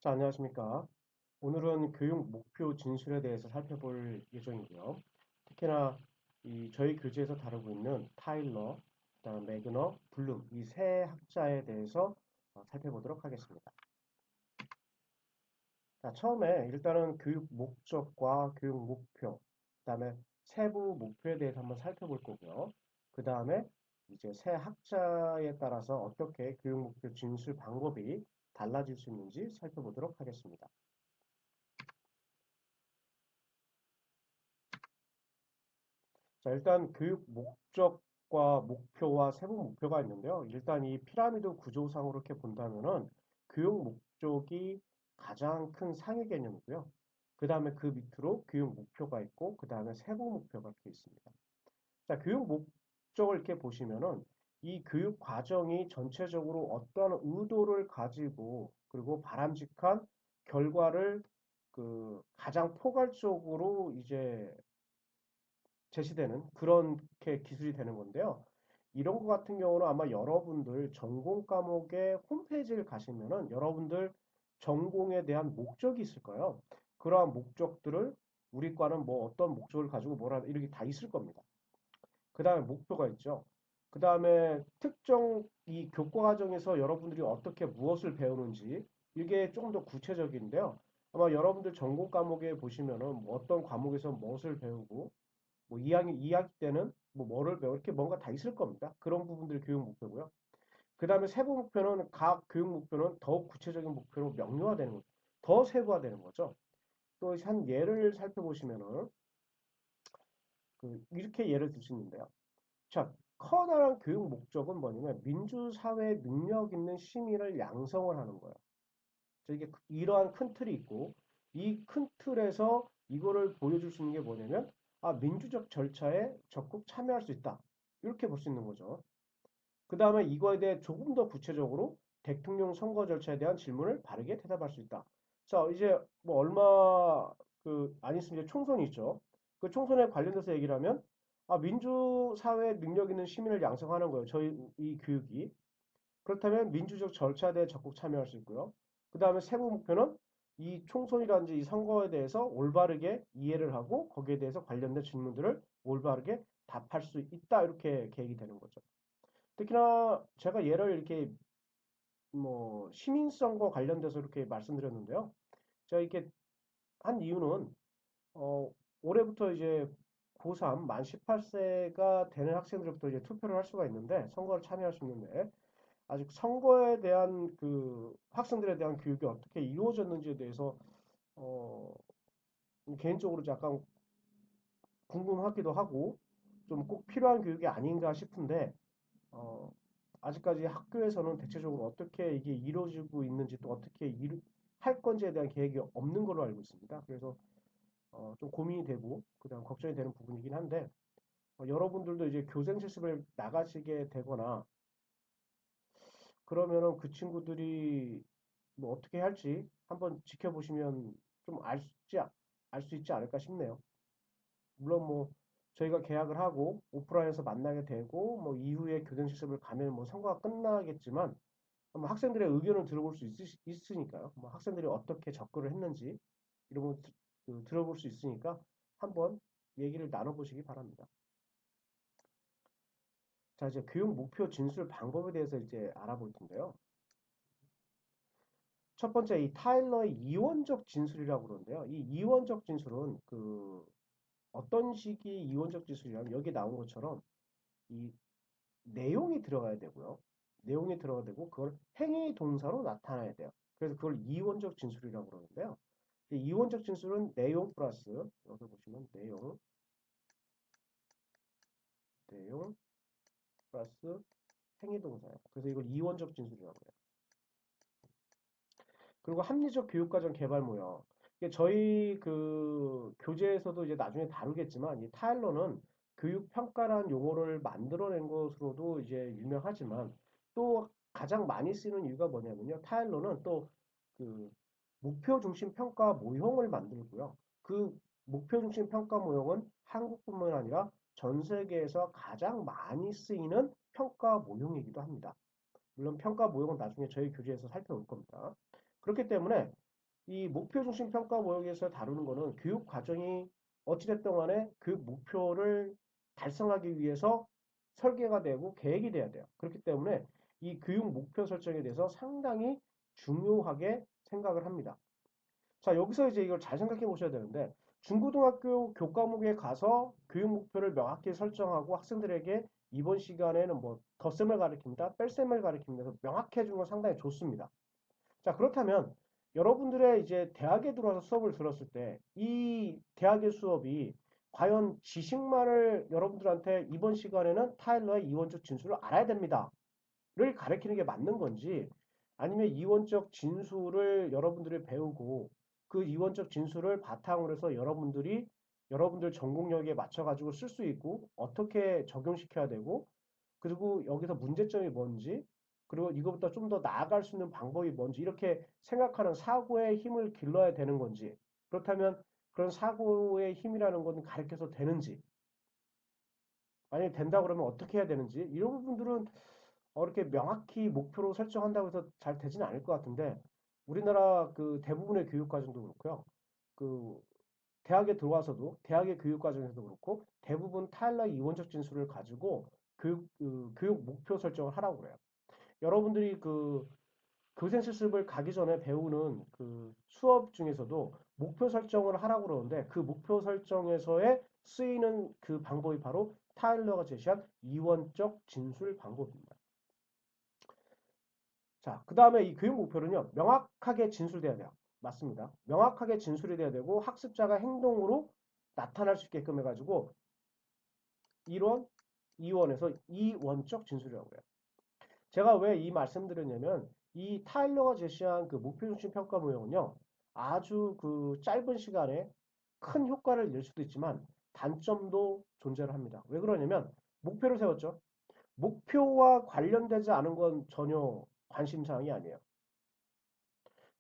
자, 안녕하십니까. 오늘은 교육 목표 진술에 대해서 살펴볼 예정이고요. 특히나 저희 교재에서 다루고 있는 타일러, 그다음 매그너, 블룸 이 세 학자에 대해서 살펴보도록 하겠습니다. 자, 처음에 일단은 교육 목적과 교육 목표, 그다음에 세부 목표에 대해서 한번 살펴볼 거고요. 그 다음에 이제 세 학자에 따라서 어떻게 교육 목표 진술 방법이 달라질 수 있는지 살펴보도록 하겠습니다. 자, 일단 교육 목적과 목표와 세부 목표가 있는데요. 일단 이 피라미드 구조상으로 이렇게 본다면은 교육 목적이 가장 큰 상위 개념이고요. 그 다음에 그 밑으로 교육 목표가 있고, 그 다음에 세부 목표가 이렇게 있습니다. 자, 교육 목적을 이렇게 보시면은 이 교육 과정이 전체적으로 어떠한 의도를 가지고 그리고 바람직한 결과를 가장 포괄적으로 이제 제시되는 그렇게 기술이 되는 건데요. 이런 것 같은 경우는 아마 여러분들 전공 과목의 홈페이지를 가시면은 여러분들 전공에 대한 목적이 있을 거예요. 그러한 목적들을 우리 과는 뭐 어떤 목적을 가지고 뭐라 이렇게 다 있을 겁니다. 그 다음에 목표가 있죠. 그 다음에 특정 이 교과 과정에서 여러분들이 어떻게 무엇을 배우는지 이게 조금 더 구체적인데요. 아마 여러분들 전공 과목에 보시면은 뭐 어떤 과목에서 무엇을 배우고 뭐 2학기 때는 뭐 뭐를 배워 이렇게 뭔가 다 있을 겁니다. 그런 부분들이 교육 목표고요. 그 다음에 세부 목표는 각 교육 목표는 더욱 구체적인 목표로 명료화되는 거죠. 더 세부화되는 거죠. 또 한 예를 살펴보시면은 이렇게 예를 들 수 있는데요. 자, 커다란 교육 목적은 뭐냐면 민주사회 능력 있는 시민을 양성을 하는 거예요. 이게 이러한 큰 틀이 있고 이 큰 틀에서 이거를 보여줄 수 있는 게 뭐냐면 민주적 절차에 적극 참여할 수 있다. 이렇게 볼 수 있는 거죠. 그 다음에 이거에 대해 조금 더 구체적으로 대통령 선거 절차에 대한 질문을 바르게 대답할 수 있다. 자, 이제 뭐 얼마 안 있으면 이제 총선이 있죠. 그 총선에 관련돼서 얘기를 하면 민주사회 능력 있는 시민을 양성하는 거예요. 저희 이 교육이. 그렇다면 민주적 절차에 대해 적극 참여할 수 있고요. 그 다음에 세부 목표는 이 총선이라든지 이 선거에 대해서 올바르게 이해를 하고 거기에 대해서 관련된 질문들을 올바르게 답할 수 있다. 이렇게 계획이 되는 거죠. 특히나 제가 예를 이렇게 뭐 시민성과 관련돼서 이렇게 말씀드렸는데요. 제가 이렇게 한 이유는 어, 올해부터 이제 고3 만 18세가 되는 학생들부터 이제 투표를 할 수가 있는데 선거를 참여할 수 있는데 아직 선거에 대한 학생들에 대한 교육이 어떻게 이루어졌는지에 대해서 어, 개인적으로 약간 궁금하기도 하고 좀 꼭 필요한 교육이 아닌가 싶은데 어, 아직까지 학교에서는 대체적으로 어떻게 이게 이루어지고 있는지 또 어떻게 할 건지에 대한 계획이 없는 걸로 알고 있습니다. 그래서 좀 고민이 되고 그다음 걱정이 되는 부분이긴 한데 여러분들도 이제 교생 실습을 나가시게 되거나 그러면은 그 친구들이 뭐 어떻게 할지 한번 지켜보시면 좀 알 수 있지 않을까 싶네요. 물론 뭐 저희가 계약을 하고 오프라인에서 만나게 되고 뭐 이후에 교정 실습을 가면 뭐 선거가 끝나겠지만 뭐 학생들의 의견을 들어볼 수 있으니까요. 뭐 학생들이 어떻게 접근을 했는지 이런 거 들어볼 수 있으니까 한번 얘기를 나눠보시기 바랍니다. 자, 이제 교육 목표 진술 방법에 대해서 이제 알아볼 텐데요. 첫 번째 이 타일러의 이원적 진술이라고 그러는데요. 이 이원적 진술은 어떤 식의 이원적 진술이냐면 여기 나온 것처럼 이 내용이 들어가야 되고요. 내용이 들어가야 되고 그걸 행위 동사로 나타나야 돼요. 그래서 그걸 이원적 진술이라고 그러는데요. 이 이원적 진술은 내용 플러스 여기 보시면 내용 플러스 행위 동사예요. 그래서 이걸 이원적 진술이라고 해요. 그리고 합리적 교육과정 개발 모형. 이게 저희 교재에서도 이제 나중에 다루겠지만 이 타일러는 교육 평가라는 용어를 만들어낸 것으로도 이제 유명하지만 또 가장 많이 쓰는 이유가 뭐냐면요. 타일러는 또 그 목표 중심 평가 모형을 만들고요. 그 목표 중심 평가 모형은 한국뿐만 아니라 전 세계에서 가장 많이 쓰이는 평가 모형이기도 합니다. 물론 평가 모형은 나중에 저희 교재에서 살펴볼 겁니다. 그렇기 때문에 이 목표 중심 평가 모형에서 다루는 거는 교육 과정이 어찌됐든 간에 그 목표를 달성하기 위해서 설계가 되고 계획이 돼야 돼요. 그렇기 때문에 이 교육 목표 설정에 대해서 상당히 중요하게 생각을 합니다. 자, 여기서 이제 이걸 잘 생각해 보셔야 되는데, 중고등학교 교과목에 가서 교육 목표를 명확히 설정하고 학생들에게 이번 시간에는 뭐 덧셈을 가르칩니다, 뺄셈을 가르칩니다. 그래서 명확히 해주는 건 상당히 좋습니다. 자, 그렇다면 여러분들의 이제 대학에 들어와서 수업을 들었을 때 이 대학의 수업이 과연 지식만을 여러분들한테 이번 시간에는 타일러의 이원적 진술을 알아야 됩니다. 를 가르치는 게 맞는 건지 아니면 이원적 진술을 여러분들이 배우고 그 이원적 진술을 바탕으로 해서 여러분들이 여러분들 전공력에 맞춰 가지고 쓸 수 있고 어떻게 적용시켜야 되고 그리고 여기서 문제점이 뭔지 그리고 이거보다 좀 더 나아갈 수 있는 방법이 뭔지 이렇게 생각하는 사고의 힘을 길러야 되는 건지 그렇다면 그런 사고의 힘이라는 건 가르쳐서 되는지 만약에 된다 그러면 어떻게 해야 되는지 이런 부분들은 이렇게 명확히 목표로 설정한다고 해서 잘 되지는 않을 것 같은데 우리나라 그 대부분의 교육 과정도 그렇고요. 그 대학에 들어와서도 대학의 교육 과정에서도 그렇고 대부분 타일러의 이원적 진술을 가지고 교육 목표 설정을 하라고 그래요. 여러분들이 그 교생 실습을 가기 전에 배우는 그 수업 중에서도 목표 설정을 하라고 그러는데 그 목표 설정에서의 쓰이는 그 방법이 바로 타일러가 제시한 이원적 진술 방법입니다. 자, 그 다음에 이 교육 목표는요, 명확하게 진술돼야 돼요. 맞습니다. 명확하게 진술이 돼야 되고 학습자가 행동으로 나타날 수 있게끔 해가지고 1원, 2원에서 2원적 진술이라고 해요. 제가 왜 이 말씀드렸냐면 이 타일러가 제시한 그 목표 중심 평가 모형은요, 아주 그 짧은 시간에 큰 효과를 낼 수도 있지만 단점도 존재를 합니다. 왜 그러냐면 목표를 세웠죠. 목표와 관련되지 않은 건 전혀 관심사항이 아니에요.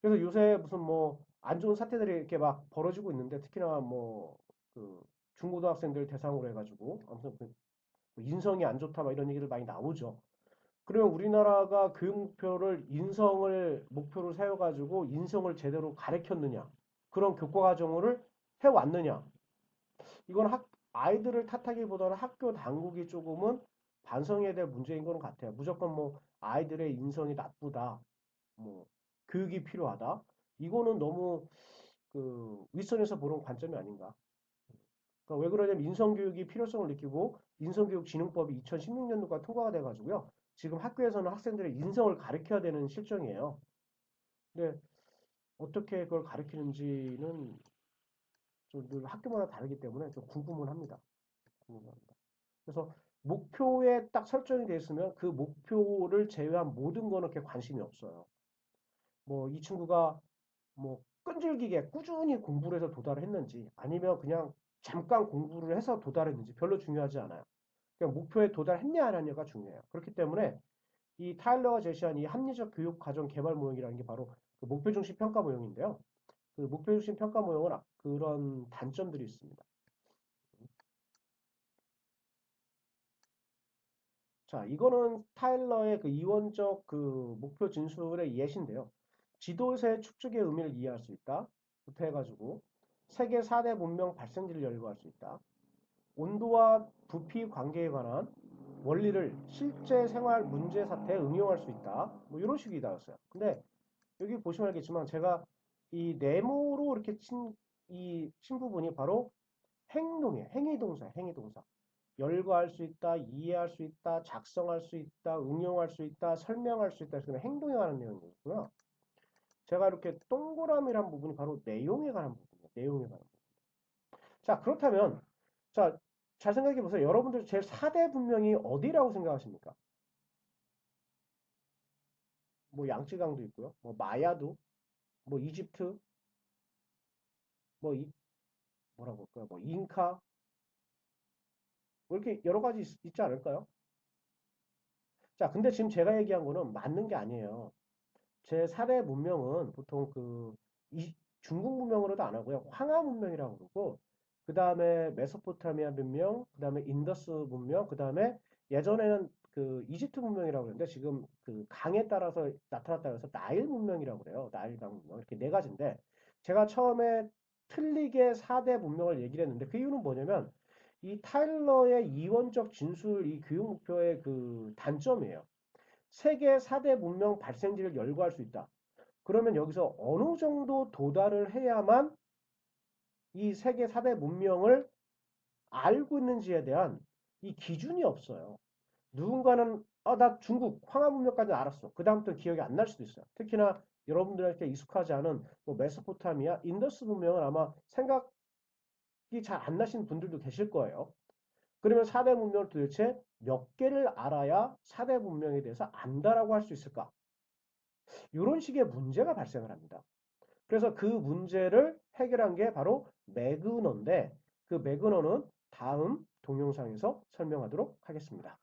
그래서 요새 무슨 뭐 안 좋은 사태들이 이렇게 막 벌어지고 있는데 특히나 뭐 그 중고등학생들 대상으로 해가지고 아무튼 그 인성이 안 좋다 막 이런 얘기들 많이 나오죠. 그러면 우리나라가 교육 목표를 인성을 목표로 세워가지고 인성을 제대로 가르쳤느냐 그런 교과 과정을 해왔느냐 이건 아이들을 탓하기보다는 학교 당국이 조금은 반성해야 될 문제인 거는 같아요. 무조건 뭐 아이들의 인성이 나쁘다 뭐 교육이 필요하다. 이거는 너무 그 윗선에서 보는 관점이 아닌가. 그러니까 왜 그러냐면 인성교육이 필요성을 느끼고 인성교육진흥법이 2016년도가 통과가 돼가지고요. 지금 학교에서는 학생들의 인성을 가르쳐야 되는 실정이에요. 근데 어떻게 그걸 가르치는지는 좀 늘 학교마다 다르기 때문에 좀 궁금은 합니다. 궁금합니다. 그래서 목표에 딱 설정이 되어 있으면 그 목표를 제외한 모든 거는 그렇게 관심이 없어요. 뭐 이 친구가 뭐 끈질기게 꾸준히 공부를 해서 도달을 했는지 아니면 그냥 잠깐 공부를 해서 도달했는지 별로 중요하지 않아요. 그냥 목표에 도달했냐 안 했냐가 중요해요. 그렇기 때문에 이 타일러가 제시한 이 합리적 교육 과정 개발 모형이라는 게 바로 그 목표 중심 평가 모형인데요. 그 목표 중심 평가 모형은 그런 단점들이 있습니다. 자, 이거는 타일러의 그 이원적 그 목표 진술의 예시인데요. 지도세의 축적의 의미를 이해할 수 있다. 부터 해가지고 세계 4대 문명 발생지를 열거할 수 있다. 온도와 부피 관계에 관한 원리를 실제 생활 문제 사태에 응용할 수 있다. 뭐 이런 식이 나왔어요. 근데 여기 보시면 알겠지만 제가 이 네모로 이렇게 친 부분이 바로 행동이에요. 행위동사, 행위동사. 열거할 수 있다, 이해할 수 있다, 작성할 수 있다, 응용할 수 있다, 설명할 수 있다. 그래서 행동에 관한 내용이고요. 제가 이렇게 동그라미란 부분이 바로 내용에 관한 부분이에요. 내용에 관한 부분. 자, 그렇다면 자, 잘 생각해 보세요. 여러분들 제 4대 문명이 어디라고 생각하십니까? 뭐 양쯔강도 있고요. 뭐 마야도, 뭐 이집트, 뭐 뭐라고 할까요? 뭐 잉카, 뭐 이렇게 여러 가지 있지 않을까요? 자, 근데 지금 제가 얘기한 거는 맞는 게 아니에요. 제 4대 문명은 보통 중국 문명으로도 안 하고요. 황하 문명이라고 그러고, 그 다음에 메소포타미아 문명, 그 다음에 인더스 문명, 그 다음에 예전에는 그 이집트 문명이라고 그러는데 지금 그 강에 따라서 나타났다 그래서 나일 문명이라고 그래요. 나일 강 문명. 이렇게 네 가지인데, 제가 처음에 틀리게 4대 문명을 얘기를 했는데 그 이유는 뭐냐면 이 타일러의 이원적 진술 이 교육 목표의 그 단점이에요. 세계 4대 문명 발생지를 열거할 수 있다. 그러면 여기서 어느 정도 도달을 해야만 이 세계 4대 문명을 알고 있는지에 대한 이 기준이 없어요. 누군가는 나 중국 황하 문명까지 알았어. 그 다음부터 기억이 안 날 수도 있어요. 특히나 여러분들한테 익숙하지 않은 뭐 메소포타미아, 인더스 문명은 아마 생각이 잘 안 나시는 분들도 계실 거예요. 그러면 4대 문명을 도대체 몇 개를 알아야 4대 문명에 대해서 안다라고 할 수 있을까? 이런 식의 문제가 발생을 합니다. 그래서 그 문제를 해결한 게 바로 매그너인데 그 매그너는 다음 동영상에서 설명하도록 하겠습니다.